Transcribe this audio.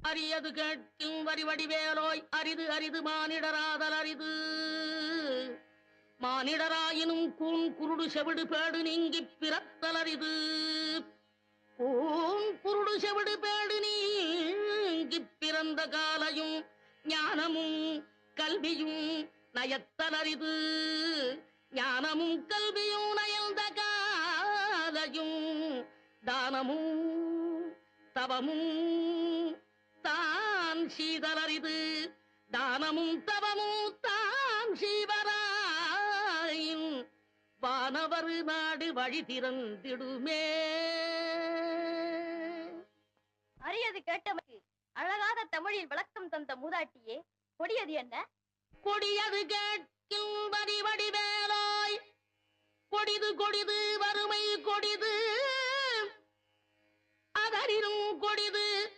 அரியது கேட்கும் வரிவடிவேலோய் அரிது அரிது மானிடராதல் அரிது. மானிடராயினும் கூன் குருடு செவிடு பேடு நீங்கிப் பிறத்தல் அரிது. கூன் குருடு செவிடு பேடு நீங்கிப் பிறந்த காலையும் ஞானமும் கல்வியும் நயத்தல் அரிது. ஞானமும் கல்வியும் நயந்த காலையும் தானமும் தவமும் தான் சீதலரிது. தானமும் தவமும் தான் சீவராயின் வானவர் நாடு வழி திறந்திடுமே. அரியது கேட்டமைக்கு அழகாத தமிழில் விளக்கம் தந்த மூதாட்டியே, கொடியது என்ன? கொடியது கேட்கும் வடிவடிவேலோய் கொடிது கொடிது வறுமை கொடிது அதனினும் கொடிது